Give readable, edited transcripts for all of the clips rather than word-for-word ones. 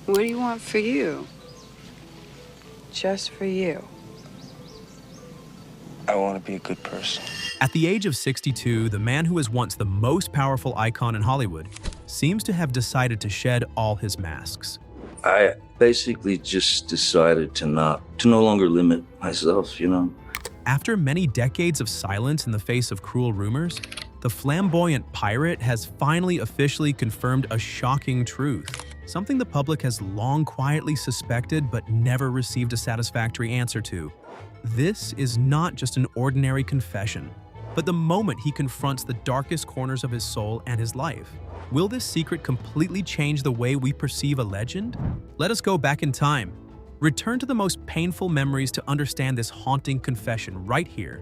What do you want for you? Just for you. I want to be a good person. At the age of 62, the man who was once the most powerful icon in Hollywood seems to have decided to shed all his masks. I basically just decided to no longer limit myself, you know? After many decades of silence in the face of cruel rumors, the flamboyant pirate has finally officially confirmed a shocking truth, something the public has long quietly suspected but never received a satisfactory answer to. This is not just an ordinary confession, but the moment he confronts the darkest corners of his soul and his life. Will this secret completely change the way we perceive a legend? Let us go back in time. Return to the most painful memories to understand this haunting confession right here.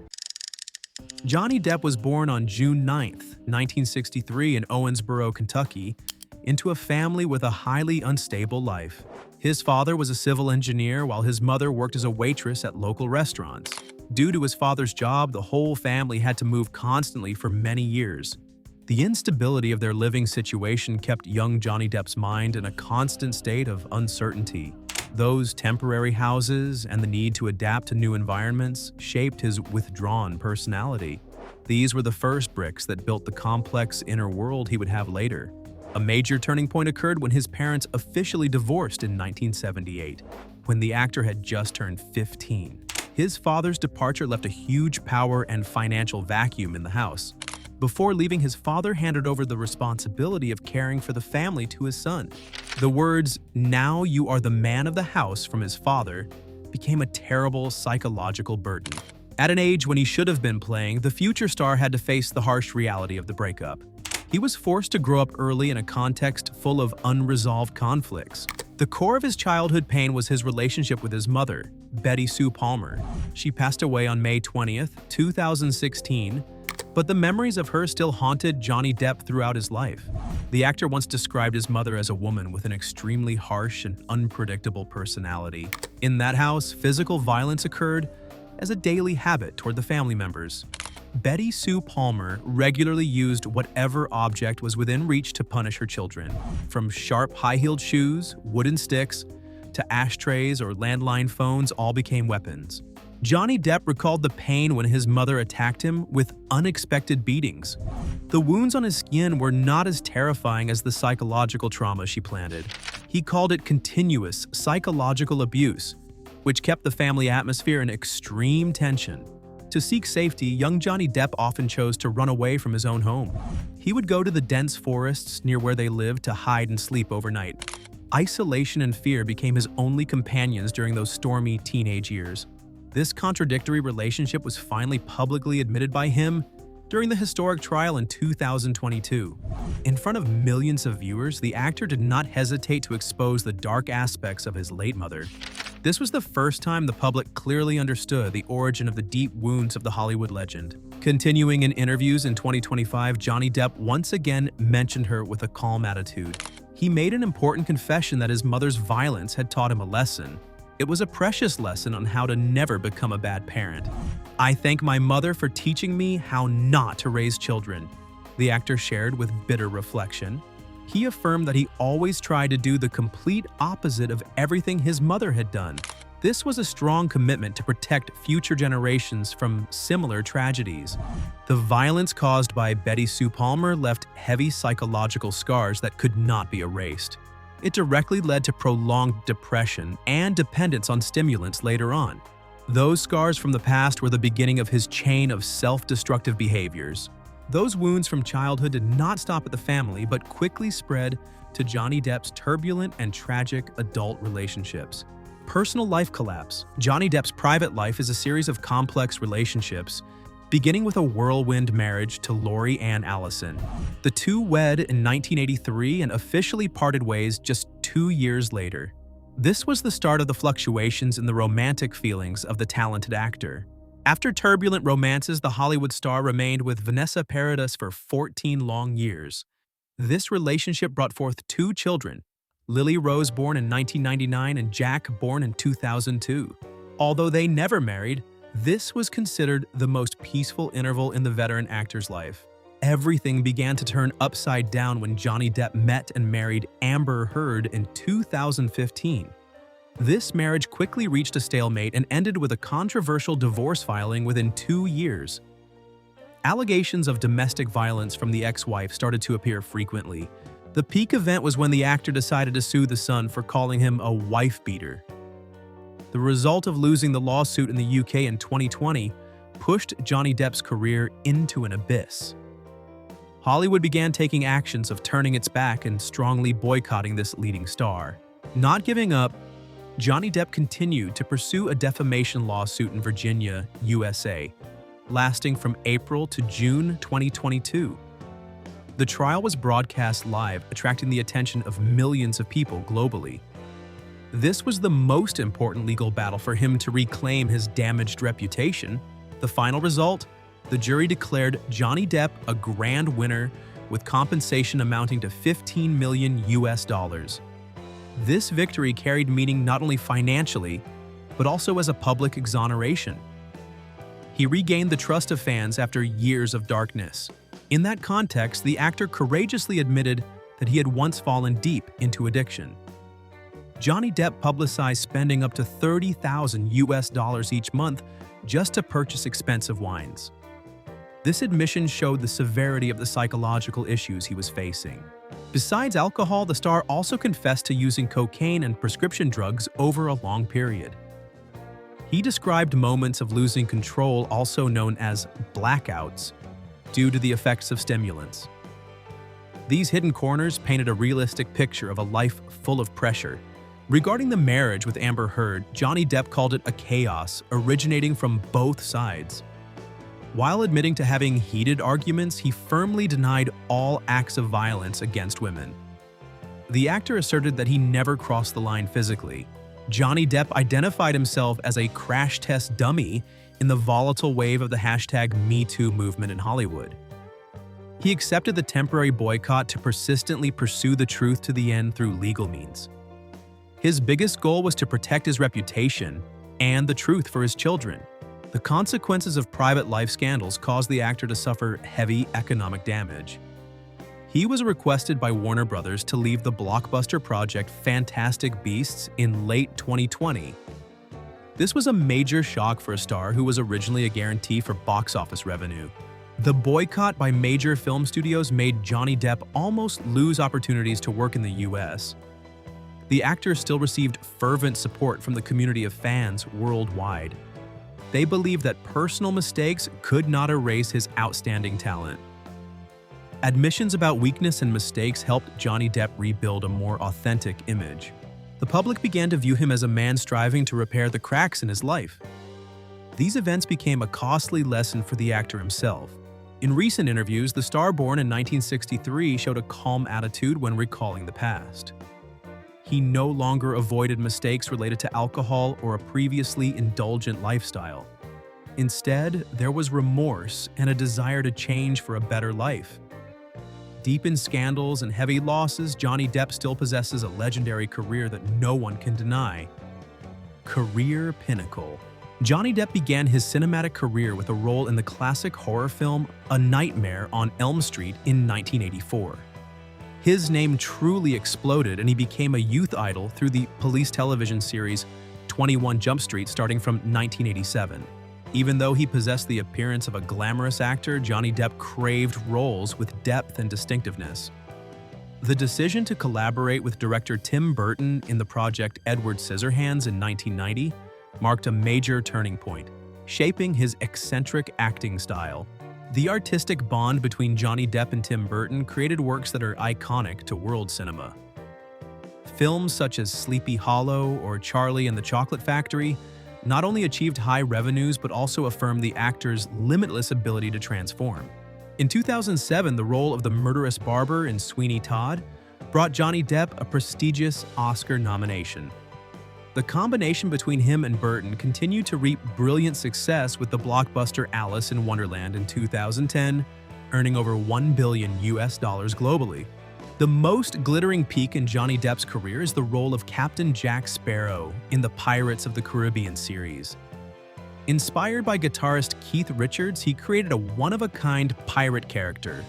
Johnny Depp was born on June 9, 1963 in Owensboro, Kentucky, into a family with a highly unstable life. His father was a civil engineer while his mother worked as a waitress at local restaurants. Due to his father's job, the whole family had to move constantly for many years. The instability of their living situation kept young Johnny Depp's mind in a constant state of uncertainty. Those temporary houses and the need to adapt to new environments shaped his withdrawn personality. These were the first bricks that built the complex inner world he would have later. A major turning point occurred when his parents officially divorced in 1978, when the actor had just turned 15. His father's departure left a huge power and financial vacuum in the house. Before leaving, his father handed over the responsibility of caring for the family to his son. The words, "Now you are the man of the house," from his father became a terrible psychological burden. At an age when he should have been playing, the future star had to face the harsh reality of the breakup. He was forced to grow up early in a context full of unresolved conflicts. The core of his childhood pain was his relationship with his mother, Betty Sue Palmer. She passed away on May 20th, 2016, but the memories of her still haunted Johnny Depp throughout his life. The actor once described his mother as a woman with an extremely harsh and unpredictable personality. In that house, physical violence occurred as a daily habit toward the family members. Betty Sue Palmer regularly used whatever object was within reach to punish her children, from sharp high-heeled shoes, wooden sticks, to ashtrays or landline phones all became weapons. Johnny Depp recalled the pain when his mother attacked him with unexpected beatings. The wounds on his skin were not as terrifying as the psychological trauma she planted. He called it continuous psychological abuse, which kept the family atmosphere in extreme tension. To seek safety, young Johnny Depp often chose to run away from his own home. He would go to the dense forests near where they lived to hide and sleep overnight. Isolation and fear became his only companions during those stormy teenage years. This contradictory relationship was finally publicly admitted by him during the historic trial in 2022. In front of millions of viewers, the actor did not hesitate to expose the dark aspects of his late mother. This was the first time the public clearly understood the origin of the deep wounds of the Hollywood legend. Continuing in interviews in 2025, Johnny Depp once again mentioned her with a calm attitude. He made an important confession that his mother's violence had taught him a lesson. It was a precious lesson on how to never become a bad parent. "I thank my mother for teaching me how not to raise children," the actor shared with bitter reflection. He affirmed that he always tried to do the complete opposite of everything his mother had done. This was a strong commitment to protect future generations from similar tragedies. The violence caused by Betty Sue Palmer left heavy psychological scars that could not be erased. It directly led to prolonged depression and dependence on stimulants later on. Those scars from the past were the beginning of his chain of self-destructive behaviors. Those wounds from childhood did not stop at the family, but quickly spread to Johnny Depp's turbulent and tragic adult relationships. Personal life collapse. Johnny Depp's private life is a series of complex relationships, beginning with a whirlwind marriage to Lori Ann Allison. The two wed in 1983 and officially parted ways just 2 years later. This was the start of the fluctuations in the romantic feelings of the talented actor. After turbulent romances, the Hollywood star remained with Vanessa Paradis for 14 long years. This relationship brought forth 2 children, Lily Rose, born in 1999, and Jack, born in 2002. Although they never married, this was considered the most peaceful interval in the veteran actor's life. everything began to turn upside down when Johnny Depp met and married Amber Heard in 2015. This marriage quickly reached a stalemate and ended with a controversial divorce filing within 2 years. Allegations of domestic violence from the ex-wife started to appear frequently. The peak event was when the actor decided to sue the Sun for calling him a wife-beater. The result of losing the lawsuit in the UK in 2020 pushed Johnny Depp's career into an abyss. Hollywood began taking actions of turning its back and strongly boycotting this leading star. Not giving up, Johnny Depp continued to pursue a defamation lawsuit in Virginia, USA, lasting from April to June 2022. The trial was broadcast live, attracting the attention of millions of people globally. This was the most important legal battle for him to reclaim his damaged reputation. The final result? The jury declared Johnny Depp a grand winner with compensation amounting to $15 million. This victory carried meaning not only financially, but also as a public exoneration. He regained the trust of fans after years of darkness. In that context, the actor courageously admitted that he had once fallen deep into addiction. Johnny Depp publicized spending up to $30,000 each month just to purchase expensive wines. This admission showed the severity of the psychological issues he was facing. Besides alcohol, the star also confessed to using cocaine and prescription drugs over a long period. He described moments of losing control, also known as blackouts, due to the effects of stimulants. These hidden corners painted a realistic picture of a life full of pressure. Regarding the marriage with Amber Heard, Johnny Depp called it a chaos originating from both sides. While admitting to having heated arguments, he firmly denied all acts of violence against women. The actor asserted that he never crossed the line physically. Johnny Depp identified himself as a crash test dummy in the volatile wave of the #MeToo movement in Hollywood. He accepted the temporary boycott to persistently pursue the truth to the end through legal means. His biggest goal was to protect his reputation and the truth for his children. The consequences of private life scandals caused the actor to suffer heavy economic damage. He was requested by Warner Brothers to leave the blockbuster project Fantastic Beasts in late 2020. This was a major shock for a star who was originally a guarantee for box office revenue. The boycott by major film studios made Johnny Depp almost lose opportunities to work in the US. The actor still received fervent support from the community of fans worldwide. They believed that personal mistakes could not erase his outstanding talent. Admissions about weakness and mistakes helped Johnny Depp rebuild a more authentic image. The public began to view him as a man striving to repair the cracks in his life. These events became a costly lesson for the actor himself. In recent interviews, the star born in 1963 showed a calm attitude when recalling the past. He no longer avoided mistakes related to alcohol or a previously indulgent lifestyle. Instead, there was remorse and a desire to change for a better life. Deep in scandals and heavy losses, Johnny Depp still possesses a legendary career that no one can deny. Career pinnacle. Johnny Depp began his cinematic career with a role in the classic horror film A Nightmare on Elm Street in 1984. His name truly exploded and he became a youth idol through the police television series 21 Jump Street starting from 1987. Even though he possessed the appearance of a glamorous actor, Johnny Depp craved roles with depth and distinctiveness. The decision to collaborate with director Tim Burton in the project Edward Scissorhands in 1990 marked a major turning point, shaping his eccentric acting style. The artistic bond between Johnny Depp and Tim Burton created works that are iconic to world cinema. Films such as Sleepy Hollow or Charlie and the Chocolate Factory not only achieved high revenues but also affirmed the actor's limitless ability to transform. In 2007, the role of the murderous barber in Sweeney Todd brought Johnny Depp a prestigious Oscar nomination. The combination between him and Burton continued to reap brilliant success with the blockbuster Alice in Wonderland in 2010, earning over $1 billion globally. The most glittering peak in Johnny Depp's career is the role of Captain Jack Sparrow in the Pirates of the Caribbean series. Inspired by guitarist Keith Richards, he created a one-of-a-kind pirate character,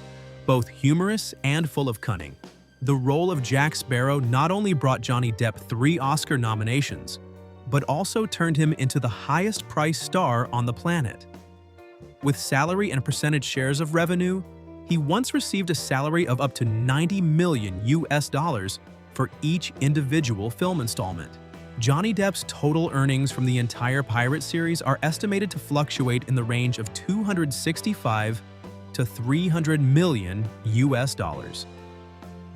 both humorous and full of cunning. The role of Jack Sparrow not only brought Johnny Depp 3 Oscar nominations, but also turned him into the highest-priced star on the planet. With salary and percentage shares of revenue, he once received a salary of up to $90 million for each individual film installment. Johnny Depp's total earnings from the entire Pirate series are estimated to fluctuate in the range of $265 to $300 million.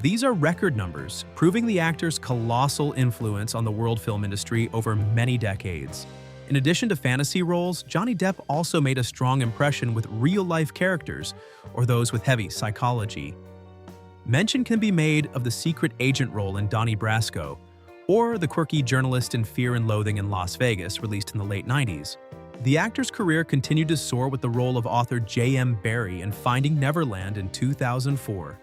These are record numbers, proving the actor's colossal influence on the world film industry over many decades. In addition to fantasy roles, Johnny Depp also made a strong impression with real-life characters, or those with heavy psychology. Mention can be made of the secret agent role in Donnie Brasco, or the quirky journalist in Fear and Loathing in Las Vegas, released in the late 90s. The actor's career continued to soar with the role of author J.M. Barrie in Finding Neverland in 2004.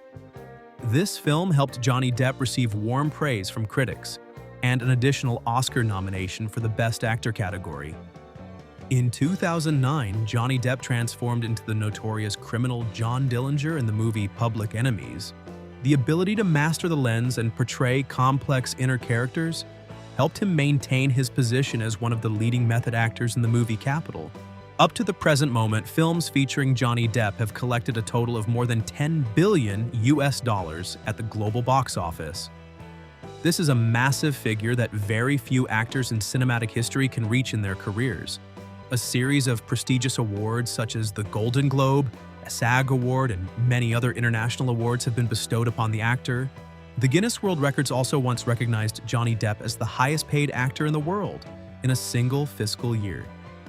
This film helped Johnny Depp receive warm praise from critics, and an additional Oscar nomination for the Best Actor category. In 2009, Johnny Depp transformed into the notorious criminal John Dillinger in the movie Public Enemies. The ability to master the lens and portray complex inner characters helped him maintain his position as one of the leading method actors in the movie capital. Up to the present moment, films featuring Johnny Depp have collected a total of more than $10 billion at the global box office. This is a massive figure that very few actors in cinematic history can reach in their careers. A series of prestigious awards such as the Golden Globe, a SAG Award, and many other international awards have been bestowed upon the actor. The Guinness World Records also once recognized Johnny Depp as the highest-paid actor in the world in a single fiscal year.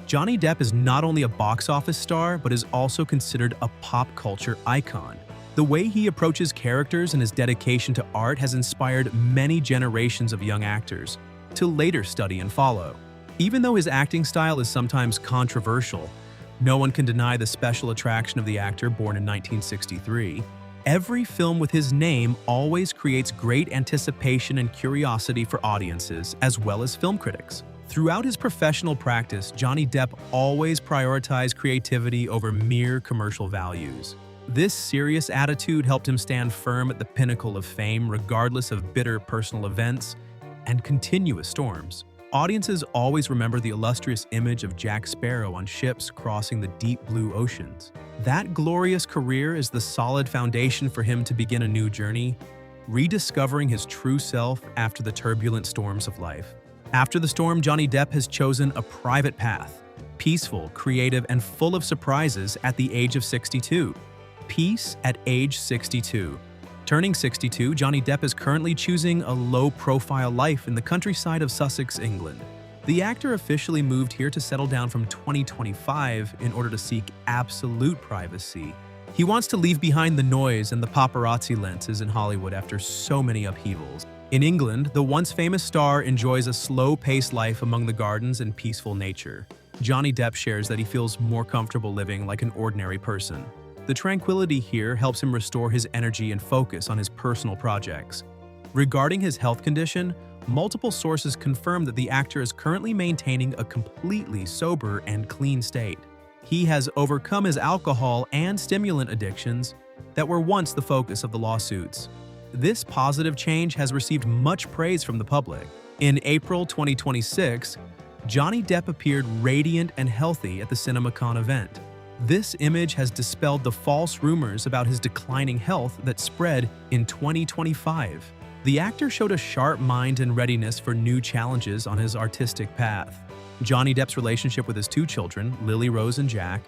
Johnny Depp is not only a box office star, but is also considered a pop culture icon. The way he approaches characters and his dedication to art has inspired many generations of young actors to later study and follow. Even though his acting style is sometimes controversial, no one can deny the special attraction of the actor born in 1963. Every film with his name always creates great anticipation and curiosity for audiences, as well as film critics. Throughout his professional practice, Johnny Depp always prioritized creativity over mere commercial values. This serious attitude helped him stand firm at the pinnacle of fame, regardless of bitter personal events and continuous storms. Audiences always remember the illustrious image of Jack Sparrow on ships crossing the deep blue oceans. That glorious career is the solid foundation for him to begin a new journey, rediscovering his true self after the turbulent storms of life. After the storm, Johnny Depp has chosen a private path, peaceful, creative, and full of surprises at the age of 62. Peace at age 62. Turning 62, Johnny Depp is currently choosing a low-profile life in the countryside of Sussex, England. The actor officially moved here to settle down from 2025 in order to seek absolute privacy. He wants to leave behind the noise and the paparazzi lenses in Hollywood after so many upheavals. In England, the once famous star enjoys a slow-paced life among the gardens and peaceful nature. Johnny Depp shares that he feels more comfortable living like an ordinary person. The tranquility here helps him restore his energy and focus on his personal projects. Regarding his health condition, multiple sources confirm that the actor is currently maintaining a completely sober and clean state. He has overcome his alcohol and stimulant addictions that were once the focus of the lawsuits. This positive change has received much praise from the public. In April 2026, Johnny Depp appeared radiant and healthy at the CinemaCon event. This image has dispelled the false rumors about his declining health that spread in 2025. The actor showed a sharp mind and readiness for new challenges on his artistic path. Johnny Depp's relationship with his 2 children, Lily Rose and Jack,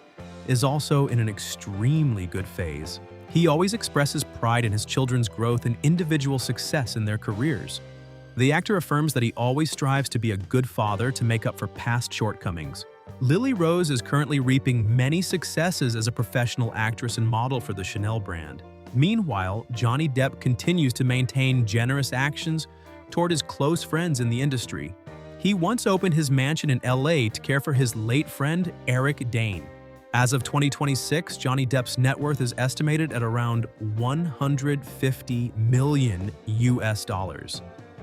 is also in an extremely good phase. He always expresses pride in his children's growth and individual success in their careers. The actor affirms that he always strives to be a good father to make up for past shortcomings. Lily Rose is currently reaping many successes as a professional actress and model for the Chanel brand. Meanwhile, Johnny Depp continues to maintain generous actions toward his close friends in the industry. He once opened his mansion in LA to care for his late friend, Eric Dane. As of 2026, Johnny Depp's net worth is estimated at around $150 million.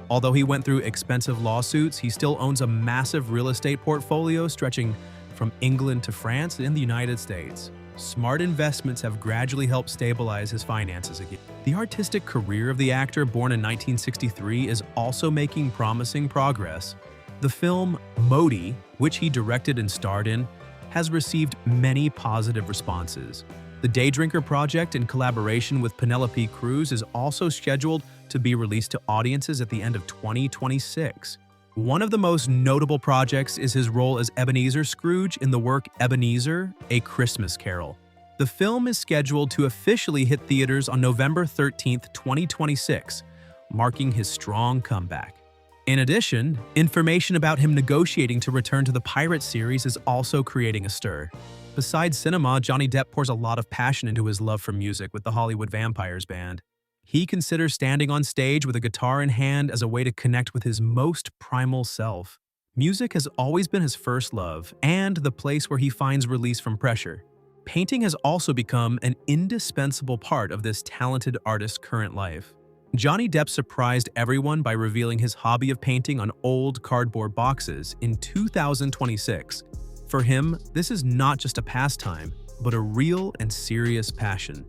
Although he went through expensive lawsuits, he still owns a massive real estate portfolio stretching from England to France and the United States. Smart investments have gradually helped stabilize his finances again. The artistic career of the actor, born in 1963, is also making promising progress. The film Modi, which he directed and starred in, has received many positive responses. The Daydrinker project, in collaboration with Penelope Cruz, is also scheduled to be released to audiences at the end of 2026. One of the most notable projects is his role as Ebenezer Scrooge in the work Ebenezer, A Christmas Carol. The film is scheduled to officially hit theaters on November 13, 2026, marking his strong comeback. In addition, information about him negotiating to return to the Pirate series is also creating a stir. Besides cinema, Johnny Depp pours a lot of passion into his love for music with the Hollywood Vampires Band. He considers standing on stage with a guitar in hand as a way to connect with his most primal self. Music has always been his first love and the place where he finds release from pressure. Painting has also become an indispensable part of this talented artist's current life. Johnny Depp surprised everyone by revealing his hobby of painting on old cardboard boxes in 2026. For him, this is not just a pastime, but a real and serious passion.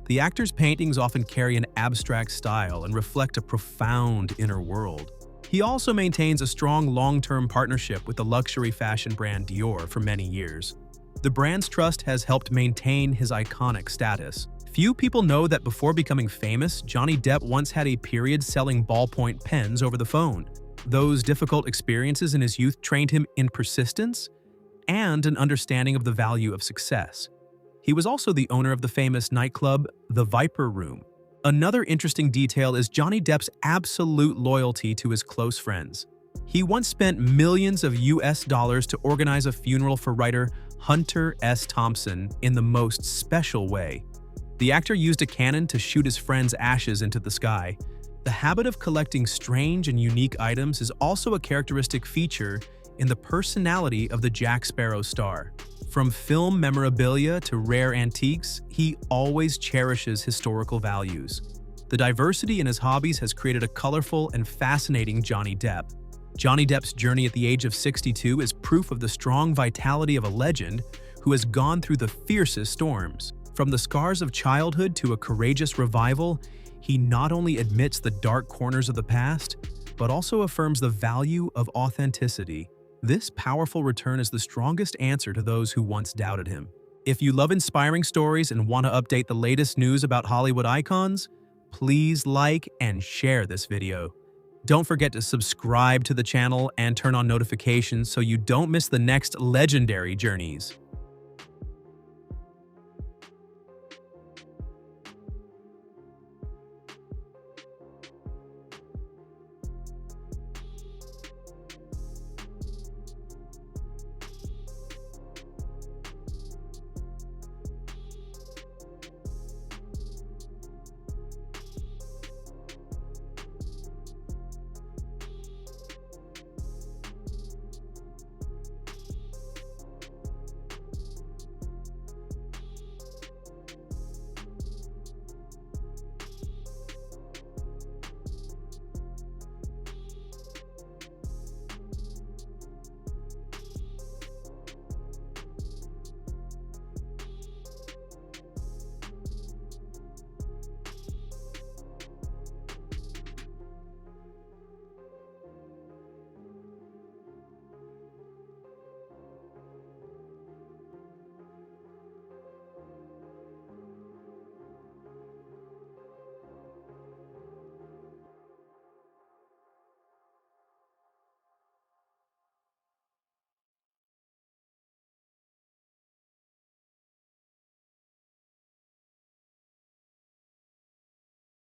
The actor's paintings often carry an abstract style and reflect a profound inner world. He also maintains a strong long-term partnership with the luxury fashion brand Dior for many years. The brand's trust has helped maintain his iconic status. Few people know that before becoming famous, Johnny Depp once had a period selling ballpoint pens over the phone. Those difficult experiences in his youth trained him in persistence and an understanding of the value of success. He was also the owner of the famous nightclub, The Viper Room. Another interesting detail is Johnny Depp's absolute loyalty to his close friends. He once spent millions of US dollars to organize a funeral for writer Hunter S. Thompson in the most special way. The actor used a cannon to shoot his friend's ashes into the sky. The habit of collecting strange and unique items is also a characteristic feature in the personality of the Jack Sparrow star. From film memorabilia to rare antiques, he always cherishes historical values. The diversity in his hobbies has created a colorful and fascinating Johnny Depp. Johnny Depp's journey at the age of 62 is proof of the strong vitality of a legend who has gone through the fiercest storms. From the scars of childhood to a courageous revival, he not only admits the dark corners of the past, but also affirms the value of authenticity. This powerful return is the strongest answer to those who once doubted him. If you love inspiring stories and want to update the latest news about Hollywood icons, please like and share this video. Don't forget to subscribe to the channel and turn on notifications so you don't miss the next legendary journeys.